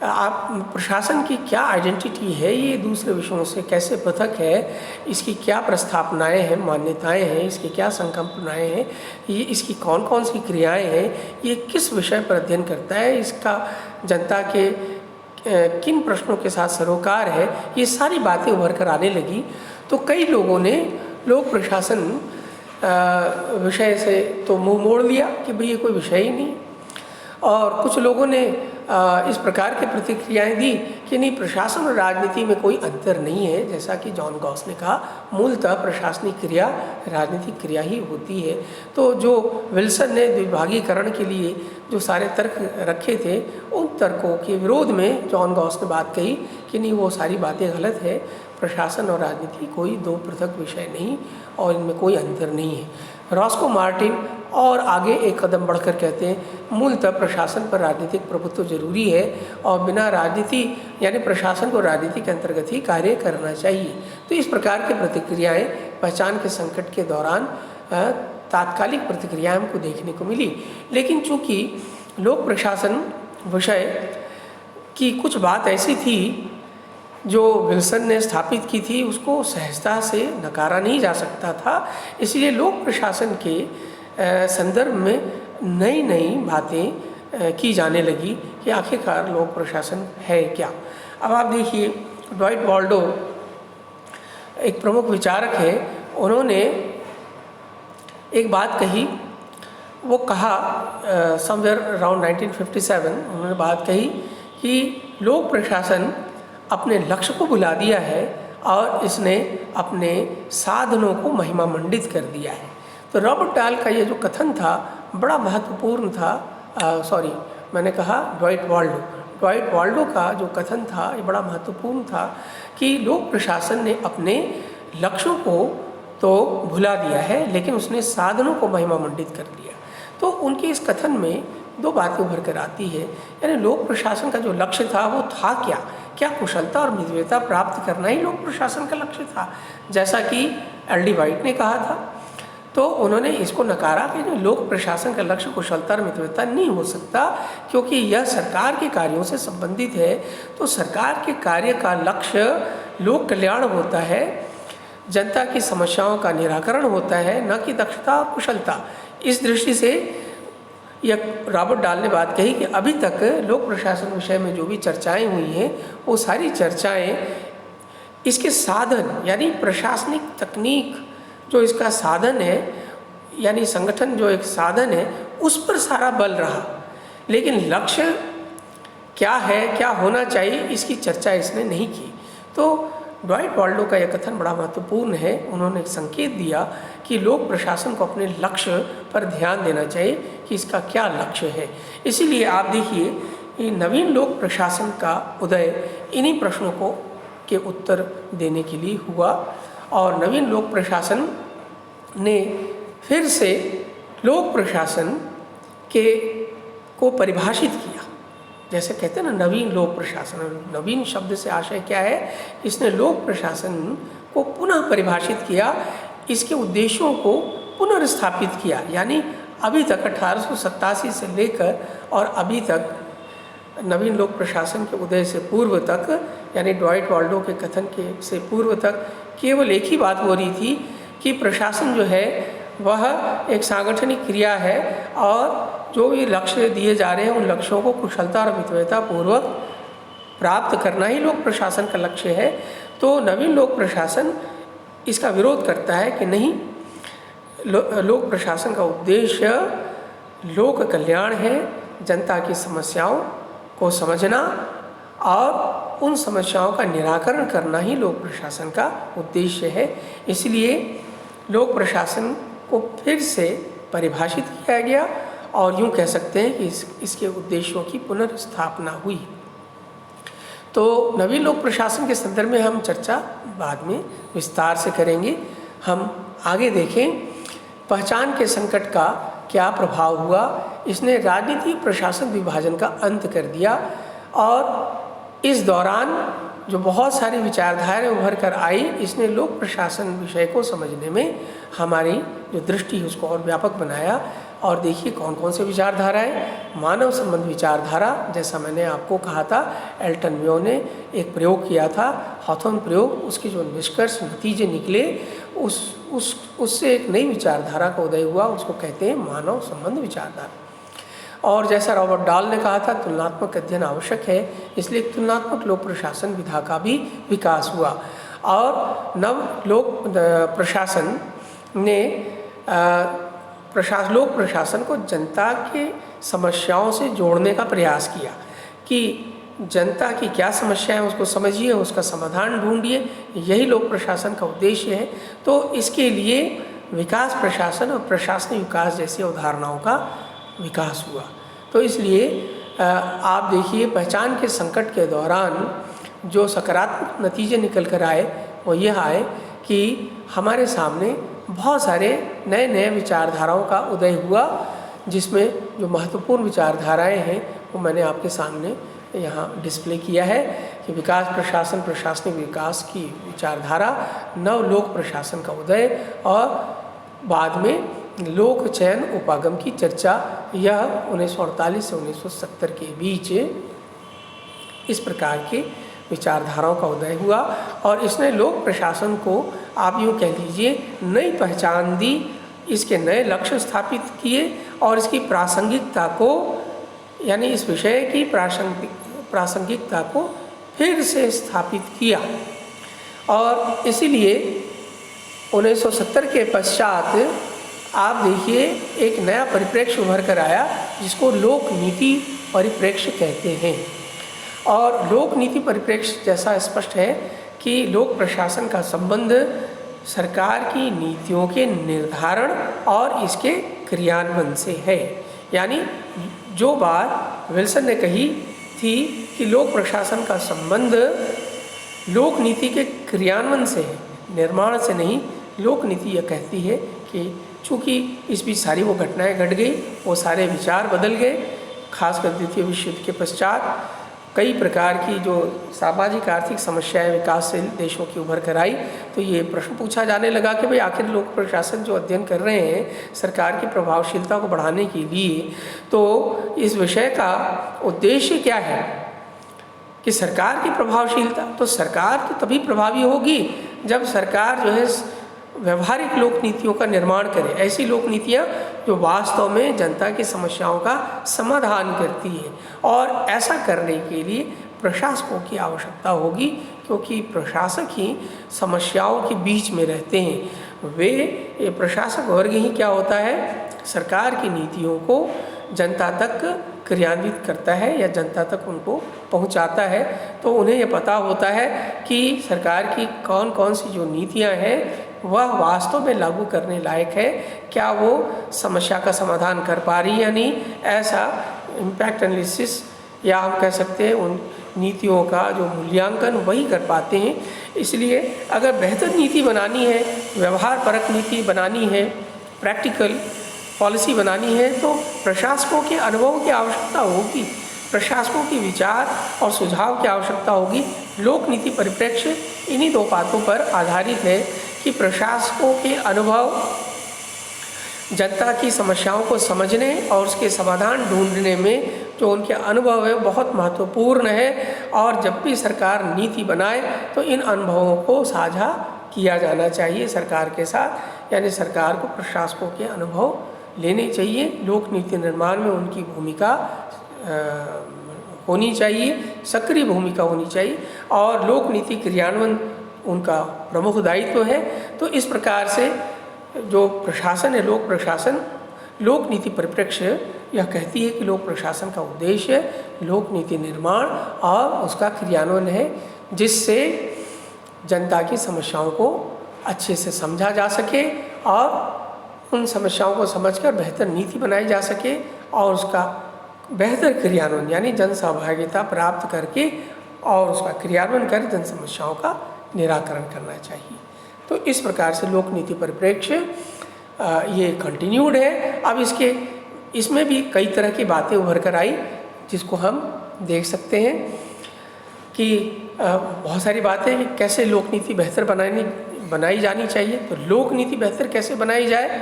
आप प्रशासन की क्या आइडेंटिटी है, ये दूसरे विषयों से कैसे पृथक है, इसकी क्या प्रस्थापनाएं हैं, मान्यताएं हैं, इसकी क्या संकल्पनाएं हैं, ये इसकी कौन कौन सी क्रियाएं हैं, ये किस विषय पर अध्ययन करता है, इसका जनता के किन प्रश्नों के साथ सरोकार है, ये सारी बातें उभर कर आने लगी। तो कई लोगों ने लोक प्रशासन विषय से तो मुंह मोड़ लिया कि भाई ये कोई विषय ही नहीं, और कुछ लोगों ने इस प्रकार की प्रतिक्रियाएं दी कि नहीं, प्रशासन और राजनीति में कोई अंतर नहीं है। जैसा कि जॉन गॉस ने कहा, मूलतः प्रशासनिक क्रिया राजनीतिक क्रिया ही होती है। तो जो विल्सन ने द्विभागीकरण के लिए जो सारे तर्क रखे थे, उन तर्कों के विरोध में जॉन गॉस ने बात कही कि नहीं, वो सारी बातें गलत है, प्रशासन और राजनीति कोई दो पृथक विषय नहीं और इनमें कोई अंतर नहीं है। रॉस्को मार्टिन और आगे एक कदम बढ़कर कहते हैं, मूलतः प्रशासन पर राजनीतिक प्रभुत्व जरूरी है और बिना राजनीति यानी प्रशासन को राजनीति के अंतर्गत ही कार्य करना चाहिए। तो इस प्रकार की प्रतिक्रियाएं पहचान के संकट के दौरान तात्कालिक प्रतिक्रियाएं हमको देखने को मिली। लेकिन चूंकि लोक प्रशासन विषय की कुछ बात ऐसी थी जो विल्सन ने स्थापित की थी, उसको सहजता से नकारा नहीं जा सकता था। इसलिए लोक प्रशासन के संदर्भ में नई नई बातें की जाने लगी कि आखिरकार लोक प्रशासन है क्या। अब आप देखिए, ड्वाइट वॉल्डो एक प्रमुख विचारक है, उन्होंने एक बात कही, वो कहा समवेयर अराउंड 1957 उन्होंने बात कही कि लोक प्रशासन अपने लक्ष्य को भुला दिया है और इसने अपने साधनों को महिमा मंडित कर दिया है। तो रॉबर्ट डाल का ये जो कथन था बड़ा महत्वपूर्ण था। मैंने कहा ड्वाइट वाल्डो का जो कथन था ये बड़ा महत्वपूर्ण था कि लोक प्रशासन ने अपने लक्ष्यों को तो भुला दिया है लेकिन उसने साधनों को महिमा मंडित कर दिया। तो उनके इस कथन में दो बातें उभर कर आती है, यानी लोक प्रशासन का जो लक्ष्य था वो था क्या कुशलता और मितव्ययता प्राप्त करना ही लोक प्रशासन का लक्ष्य था, जैसा कि एल.डी. वाइट ने कहा था। तो उन्होंने इसको नकारा कि लोक प्रशासन का लक्ष्य कुशलता और मितव्ययता नहीं हो सकता, क्योंकि यह सरकार के कार्यों से संबंधित है। तो सरकार के कार्य का लक्ष्य लोक कल्याण होता है, जनता की समस्याओं का निराकरण होता है, न कि दक्षता और कुशलता। इस दृष्टि से यह रॉबर्ट डाल ने बात कही कि अभी तक लोक प्रशासन विषय में जो भी चर्चाएं हुई हैं वो सारी चर्चाएं इसके साधन यानी प्रशासनिक तकनीक जो इसका साधन है यानी संगठन जो एक साधन है उस पर सारा बल रहा, लेकिन लक्ष्य क्या है, क्या होना चाहिए, इसकी चर्चा इसने नहीं की। तो ड्वाइट वाल्डो का यह कथन बड़ा महत्वपूर्ण है। उन्होंने एक संकेत दिया कि लोक प्रशासन को अपने लक्ष्य पर ध्यान देना चाहिए कि इसका क्या लक्ष्य है। इसीलिए आप देखिए कि नवीन लोक प्रशासन का उदय इन्हीं प्रश्नों को के उत्तर देने के लिए हुआ और नवीन लोक प्रशासन ने फिर से लोक प्रशासन को परिभाषित किया। जैसे कहते हैं ना नवीन लोक प्रशासन, नवीन शब्द से आशय क्या है, इसने लोक प्रशासन को पुनः परिभाषित किया, इसके उद्देश्यों को पुनर्स्थापित किया। यानी अभी तक 1887 से लेकर और अभी तक नवीन लोक प्रशासन के उदय से पूर्व तक, यानी ड्वाइट वाल्डो के कथन के से पूर्व तक केवल एक ही बात हो रही थी कि प्रशासन जो है वह एक सांगठनिक क्रिया है और जो भी लक्ष्य दिए जा रहे हैं उन लक्ष्यों को कुशलता और मितव्ययता पूर्वक प्राप्त करना ही लोक प्रशासन का लक्ष्य है। तो नवीन लोक प्रशासन इसका विरोध करता है कि नहीं, लोक प्रशासन का उद्देश्य लोक कल्याण है, जनता की समस्याओं को समझना और उन समस्याओं का निराकरण करना ही लोक प्रशासन का उद्देश्य है। इसलिए लोक प्रशासन को फिर से परिभाषित किया गया और यूँ कह सकते हैं कि इसके उद्देश्यों की पुनर्स्थापना हुई। तो नवीन लोक प्रशासन के संदर्भ में हम चर्चा बाद में विस्तार से करेंगे। हम आगे देखें, पहचान के संकट का क्या प्रभाव हुआ। इसने राजनीतिक प्रशासन विभाजन का अंत कर दिया और इस दौरान जो बहुत सारी विचारधाराएं उभर कर आई, इसने लोक प्रशासन विषय को समझने में हमारी जो दृष्टि है उसको और व्यापक बनाया। और देखिए कौन कौन से विचारधाराएं। मानव संबंध विचारधारा, जैसा मैंने आपको कहा था, एल्टन म्यो ने एक प्रयोग किया था, हॉथॉर्न प्रयोग, उसके जो निष्कर्ष नतीजे निकले उससे एक नई विचारधारा का उदय हुआ, उसको कहते हैं मानव संबंध विचारधारा। और जैसा रॉबर्ट डाल ने कहा था, तुलनात्मक अध्ययन आवश्यक है, इसलिए तुलनात्मक लोक प्रशासन विधा का भी विकास हुआ। और नव लोक प्रशासन ने लोक प्रशासन को जनता के समस्याओं से जोड़ने का प्रयास किया कि जनता की क्या समस्या है उसको समझिए, उसका समाधान ढूंढिए, यही लोक प्रशासन का उद्देश्य है। तो इसके लिए विकास प्रशासन और प्रशासनिक विकास जैसी अवधारणाओं का विकास हुआ। तो इसलिए आप देखिए, पहचान के संकट के दौरान जो सकारात्मक नतीजे निकल कर आए वो यह आए कि हमारे सामने बहुत सारे नए नए विचारधाराओं का उदय हुआ, जिसमें जो महत्वपूर्ण विचारधाराएं हैं वो मैंने आपके सामने यहाँ डिस्प्ले किया है कि विकास प्रशासन, प्रशासनिक विकास की विचारधारा, नव लोक प्रशासन का उदय और बाद में लोक चयन उपागम की चर्चा। यह 1948 से 1970 के बीच इस प्रकार के विचारधाराओं का उदय हुआ और इसने लोक प्रशासन को, आप यूँ कह लीजिए, नई पहचान दी, इसके नए लक्ष्य स्थापित किए और इसकी प्रासंगिकता को, यानी इस विषय की प्रासंगिकता को फिर से स्थापित किया। और इसीलिए 1970 के पश्चात आप देखिए एक नया परिप्रेक्ष्य उभर कर आया जिसको लोक नीति परिप्रेक्ष्य कहते हैं। और लोक नीति परिप्रेक्ष्य जैसा स्पष्ट है कि लोक प्रशासन का संबंध सरकार की नीतियों के निर्धारण और इसके क्रियान्वयन से है। यानी जो बात विल्सन ने कही थी कि लोक प्रशासन का संबंध लोक नीति के क्रियान्वयन से है, निर्माण से नहीं। लोक नीति यह कहती है कि चूँकि इस बीच सारी वो घटनाएं घट गई, वो सारे विचार बदल गए, खासकर द्वितीय विश्व युद्ध के पश्चात कई प्रकार की जो सामाजिक आर्थिक समस्याएं विकासशील देशों की उभर कर आई, तो ये प्रश्न पूछा जाने लगा कि भाई आखिर लोक प्रशासन जो अध्ययन कर रहे हैं सरकार की प्रभावशीलता को बढ़ाने के लिए, तो इस विषय का उद्देश्य क्या है कि सरकार की प्रभावशीलता। तो सरकार तो तभी प्रभावी होगी जब सरकार जो है व्यवहारिक लोक नीतियों का निर्माण करे, ऐसी लोक नीतियाँ जो वास्तव में जनता की समस्याओं का समाधान करती है। और ऐसा करने के लिए प्रशासकों की आवश्यकता होगी, क्योंकि प्रशासक ही समस्याओं के बीच में रहते हैं। ये प्रशासक वर्ग ही क्या होता है, सरकार की नीतियों को जनता तक क्रियान्वित करता है या जनता तक उनको पहुंचाता है। तो उन्हें ये पता होता है कि सरकार की कौन कौन सी जो नीतियां हैं वह वास्तव में लागू करने लायक है, क्या वो समस्या का समाधान कर पा रही है या नहीं। ऐसा इम्पैक्ट एनालिसिस या हम कह सकते हैं उन नीतियों का जो मूल्यांकन वही कर पाते हैं। इसलिए अगर बेहतर नीति बनानी है, व्यवहार परक नीति बनानी है, प्रैक्टिकल पॉलिसी बनानी है, तो प्रशासकों के अनुभव की आवश्यकता होगी, प्रशासकों के विचार और सुझाव की आवश्यकता होगी। लोक नीति परिप्रेक्ष्य इन्हीं दो बातों पर आधारित है कि प्रशासकों के अनुभव जनता की समस्याओं को समझने और उसके समाधान ढूंढने में जो उनके अनुभव है बहुत महत्वपूर्ण है। और जब भी सरकार नीति बनाए तो इन अनुभवों को साझा किया जाना चाहिए सरकार के साथ, यानी सरकार को प्रशासकों के अनुभव लेने चाहिए। लोक नीति निर्माण में उनकी भूमिका होनी चाहिए, सक्रिय भूमिका होनी चाहिए और लोक नीति क्रियान्वयन उनका प्रमुख दायित्व है। तो इस प्रकार से जो प्रशासन है, लोक प्रशासन, लोक नीति परिप्रेक्ष्य यह कहती है कि लोक प्रशासन का उद्देश्य लोक नीति निर्माण और उसका क्रियान्वयन है, जिससे जनता की समस्याओं को अच्छे से समझा जा सके और उन समस्याओं को समझकर बेहतर नीति बनाई जा सके और उसका बेहतर क्रियान्वयन यानी जन सहभागिता प्राप्त करके और उसका क्रियान्वयन कर जन समस्याओं का निराकरण करना चाहिए। तो इस प्रकार से लोक नीति परिप्रेक्ष्य ये कंटिन्यूड है। अब इसमें भी कई तरह की बातें उभर कर आई जिसको हम देख सकते हैं कि बहुत सारी बातें कि कैसे लोक नीति बेहतर बनाई जानी चाहिए। तो लोक नीति बेहतर कैसे बनाई जाए,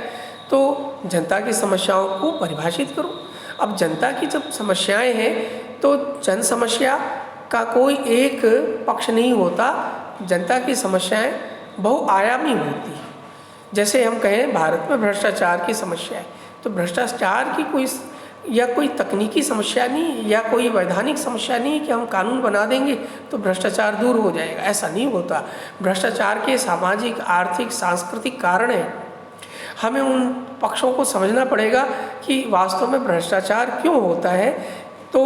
तो जनता की समस्याओं को परिभाषित करो। अब जनता की जब समस्याएं हैं तो जन समस्या का कोई एक पक्ष नहीं होता, जनता की समस्याएं बहुआयामी होती हैं। जैसे हम कहें भारत में भ्रष्टाचार की समस्या है, तो भ्रष्टाचार की कोई तकनीकी समस्या नहीं या कोई वैधानिक समस्या नहीं कि हम कानून बना देंगे तो भ्रष्टाचार दूर हो जाएगा, ऐसा नहीं होता। भ्रष्टाचार के सामाजिक, आर्थिक, सांस्कृतिक कारण हैं। हमें उन पक्षों को समझना पड़ेगा कि वास्तव में भ्रष्टाचार क्यों होता है। तो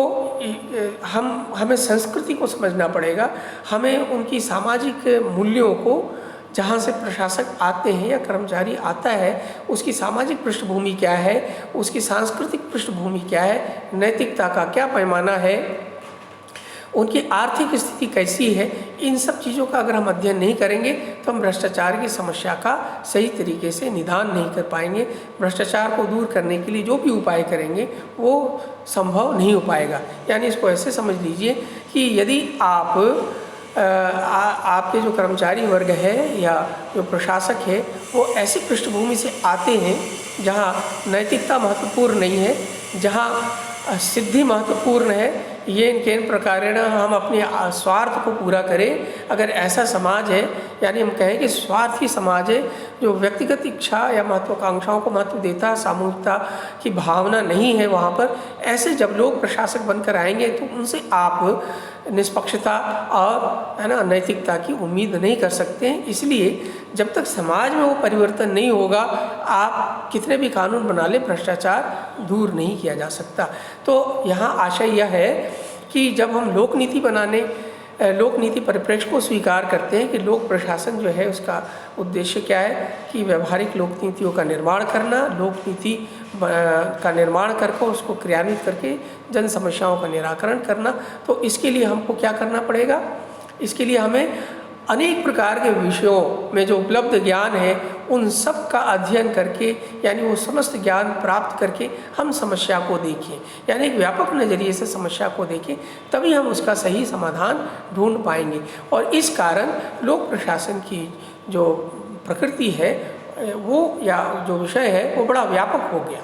हमें संस्कृति को समझना पड़ेगा, हमें उनकी सामाजिक मूल्यों को, जहाँ से प्रशासक आते हैं या कर्मचारी आता है उसकी सामाजिक पृष्ठभूमि क्या है, उसकी सांस्कृतिक पृष्ठभूमि क्या है, नैतिकता का क्या पैमाना है, उनकी आर्थिक स्थिति कैसी है, इन सब चीज़ों का अगर हम अध्ययन नहीं करेंगे तो हम भ्रष्टाचार की समस्या का सही तरीके से निदान नहीं कर पाएंगे। भ्रष्टाचार को दूर करने के लिए जो भी उपाय करेंगे वो संभव नहीं हो पाएगा। यानी इसको ऐसे समझ लीजिए कि यदि आपके जो कर्मचारी वर्ग है या जो प्रशासक है वो ऐसी पृष्ठभूमि से आते हैं जहाँ नैतिकता महत्वपूर्ण नहीं है, जहाँ सिद्धि महत्वपूर्ण है, ये इनके प्रकारेण हम अपने स्वार्थ को पूरा करें। अगर ऐसा समाज है, यानी हम कहें कि स्वार्थी समाज है जो व्यक्तिगत इच्छा या महत्वाकांक्षाओं को महत्व देता, सामूहिकता की भावना नहीं है वहाँ पर, ऐसे जब लोग प्रशासक बनकर आएंगे तो उनसे आप निष्पक्षता और नैतिकता की उम्मीद नहीं कर सकते हैं। इसलिए जब तक समाज में वो परिवर्तन नहीं होगा, आप कितने भी कानून बना ले, भ्रष्टाचार दूर नहीं किया जा सकता। तो यहाँ आशय यह है कि जब हम लोक नीति परिप्रेक्ष्य को स्वीकार करते हैं कि लोक प्रशासन जो है उसका उद्देश्य क्या है कि व्यवहारिक लोक नीतियों का निर्माण करना, लोक नीति का निर्माण करके उसको क्रियान्वित करके जन समस्याओं का निराकरण करना। तो इसके लिए हमको क्या करना पड़ेगा, इसके लिए हमें अनेक प्रकार के विषयों में जो उपलब्ध ज्ञान है उन सब का अध्ययन करके, यानी वो समस्त ज्ञान प्राप्त करके हम समस्या को देखें, यानी एक व्यापक नज़रिए से समस्या को देखें, तभी हम उसका सही समाधान ढूंढ पाएंगे। और इस कारण लोक प्रशासन की जो प्रकृति है वो या जो विषय है वो बड़ा व्यापक हो गया,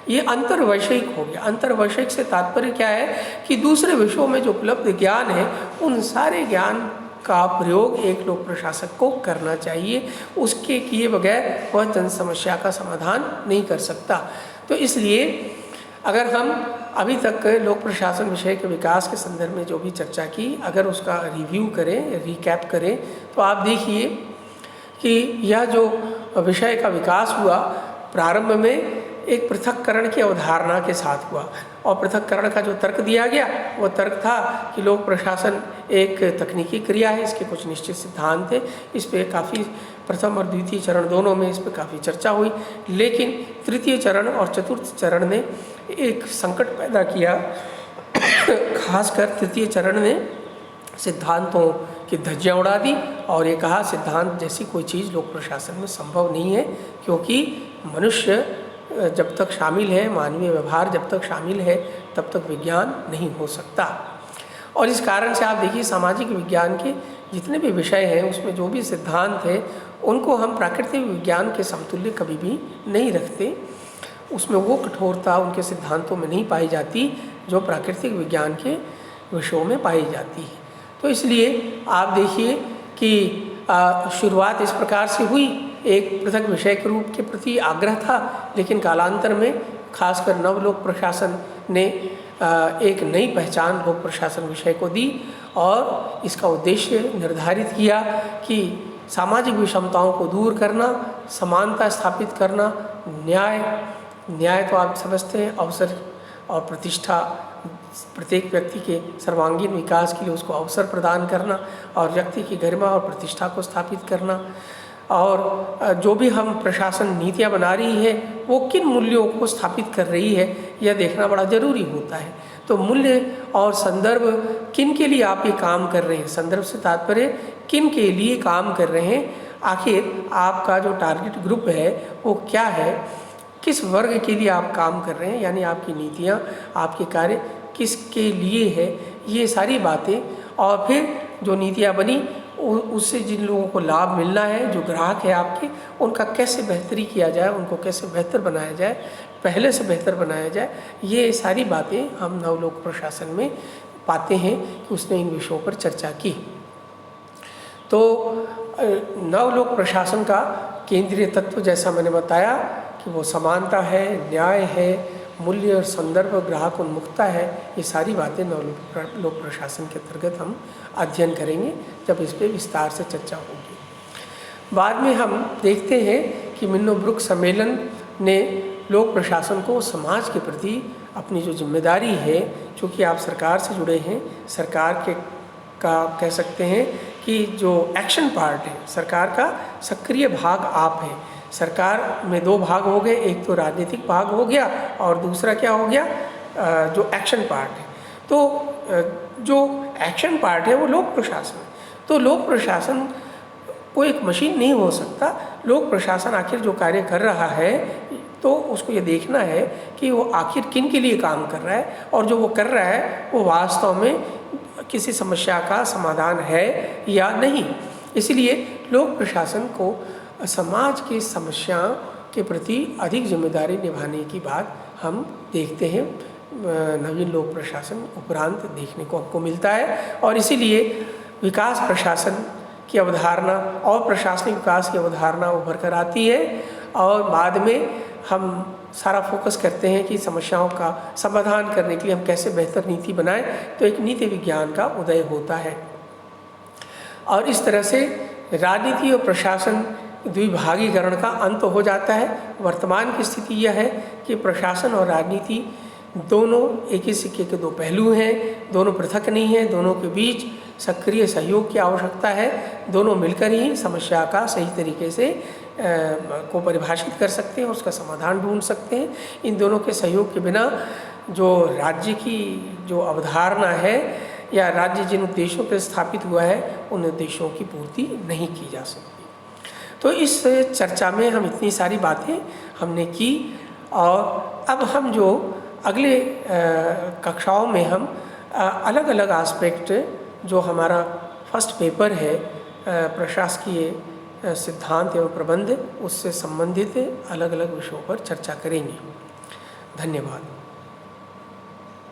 ये अंतर्वैषयिक हो गया। अंतर्वैषयिक से तात्पर्य क्या है कि दूसरे विषयों में जो उपलब्ध ज्ञान है उन सारे ज्ञान का प्रयोग एक लोक प्रशासक को करना चाहिए, उसके किए बगैर वह जन समस्या का समाधान नहीं कर सकता। तो इसलिए अगर हम अभी तक लोक प्रशासन विषय के विकास के संदर्भ में जो भी चर्चा की, अगर उसका रिव्यू करें, रिकैप करें, तो आप देखिए कि यह जो विषय का विकास हुआ प्रारंभ में एक पृथक्करण की अवधारणा के साथ हुआ, और पृथक्करण का जो तर्क दिया गया वो तर्क था कि लोक प्रशासन एक तकनीकी क्रिया है, इसके कुछ निश्चित सिद्धांत थे। इस पे काफ़ी प्रथम और द्वितीय चरण दोनों में इस पे काफ़ी चर्चा हुई, लेकिन तृतीय चरण और चतुर्थ चरण ने एक संकट पैदा किया। खासकर तृतीय चरण ने सिद्धांतों की धज्जियाँ उड़ा दी और ये कहा सिद्धांत जैसी कोई चीज़ लोक प्रशासन में संभव नहीं है, क्योंकि मनुष्य जब तक शामिल है, मानवीय व्यवहार जब तक शामिल है, तब तक विज्ञान नहीं हो सकता। और इस कारण से आप देखिए सामाजिक विज्ञान के जितने भी विषय हैं उसमें जो भी सिद्धांत है उनको हम प्राकृतिक विज्ञान के समतुल्य कभी भी नहीं रखते। उसमें वो कठोरता उनके सिद्धांतों में नहीं पाई जाती जो प्राकृतिक विज्ञान के विषयों में पाई जाती है। तो इसलिए आप देखिए कि शुरुआत इस प्रकार से हुई, एक पृथक विषय के रूप के प्रति आग्रह था, लेकिन कालांतर में खासकर नवलोक प्रशासन ने एक नई पहचान लोक प्रशासन विषय को दी और इसका उद्देश्य निर्धारित किया कि सामाजिक विषमताओं को दूर करना, समानता स्थापित करना, न्याय तो आप समझते हैं, अवसर और प्रतिष्ठा, प्रत्येक व्यक्ति के सर्वांगीण विकास के लिए उसको अवसर प्रदान करना और व्यक्ति की गरिमा और प्रतिष्ठा को स्थापित करना। और जो भी हम प्रशासन नीतियाँ बना रही है वो किन मूल्यों को स्थापित कर रही है यह देखना बड़ा ज़रूरी होता है। तो मूल्य और संदर्भ किन के लिए आप ये काम कर रहे हैं, संदर्भ से तात्पर्य किन के लिए काम कर रहे हैं, आखिर आपका जो टारगेट ग्रुप है वो क्या है, किस वर्ग के लिए आप काम कर रहे हैं, यानी आपकी नीतियाँ, आपके कार्य किसके लिए है, ये सारी बातें। और फिर जो नीतियाँ बनी उससे जिन लोगों को लाभ मिलना है, जो ग्राहक है आपके, उनका कैसे बेहतरी किया जाए, उनको कैसे बेहतर बनाया जाए, पहले से बेहतर बनाया जाए, ये सारी बातें हम नवलोक प्रशासन में पाते हैं कि उसने इन विषयों पर चर्चा की। तो नवलोक प्रशासन का केंद्रीय तत्व जैसा मैंने बताया कि वो समानता है, न्याय है, मूल्य और संदर्भ, ग्राहक उन्मुखता है, ये सारी बातें नवलोक प्रशासन के अंतर्गत हम अध्ययन करेंगे जब इस पर विस्तार से चर्चा होगी। बाद में हम देखते हैं कि मिन्नो-ब्रुक सम्मेलन ने लोक प्रशासन को समाज के प्रति अपनी जो जिम्मेदारी है, चूँकि आप सरकार से जुड़े हैं, सरकार के का कह सकते हैं कि जो एक्शन पार्ट है, सरकार का सक्रिय भाग आप हैं। सरकार में दो भाग हो गए, एक तो राजनीतिक भाग हो गया और दूसरा क्या हो गया, जो एक्शन पार्ट है। तो जो एक्शन पार्ट है वो लोक प्रशासन है। तो लोक प्रशासन कोई एक मशीन नहीं हो सकता। लोक प्रशासन आखिर जो कार्य कर रहा है तो उसको ये देखना है कि वो आखिर किन के लिए काम कर रहा है और जो वो कर रहा है वो वास्तव में किसी समस्या का समाधान है या नहीं। इसलिए लोक प्रशासन को समाज की समस्याओं के प्रति अधिक जिम्मेदारी निभाने की बात हम देखते हैं, नवीन लोक प्रशासन उपरांत देखने को हमको मिलता है। और इसीलिए विकास प्रशासन की अवधारणा और प्रशासनिक विकास की अवधारणा उभर कर आती है और बाद में हम सारा फोकस करते हैं कि समस्याओं का समाधान करने के लिए हम कैसे बेहतर नीति बनाएं, तो एक नीति विज्ञान का उदय होता है। और इस तरह से राजनीति और प्रशासन द्विभागीकरण का अंत हो जाता है। वर्तमान की स्थिति यह है कि प्रशासन और राजनीति दोनों एक ही सिक्के के दो पहलू हैं, दोनों पृथक नहीं हैं, दोनों के बीच सक्रिय सहयोग की आवश्यकता है। दोनों मिलकर ही समस्या का सही तरीके से को परिभाषित कर सकते हैं, उसका समाधान ढूंढ सकते हैं। इन दोनों के सहयोग के बिना जो राज्य की जो अवधारणा है या राज्य जिन उद्देश्यों पर स्थापित हुआ है उन उद्देश्यों की पूर्ति नहीं की जा सकती। तो इस चर्चा में हम इतनी सारी बातें हमने की और अब हम जो अगले कक्षाओं में हम अलग अलग एस्पेक्ट जो हमारा फर्स्ट पेपर है प्रशासकीय सिद्धांत एवं प्रबंध, उससे संबंधित अलग अलग विषयों पर चर्चा करेंगे। धन्यवाद।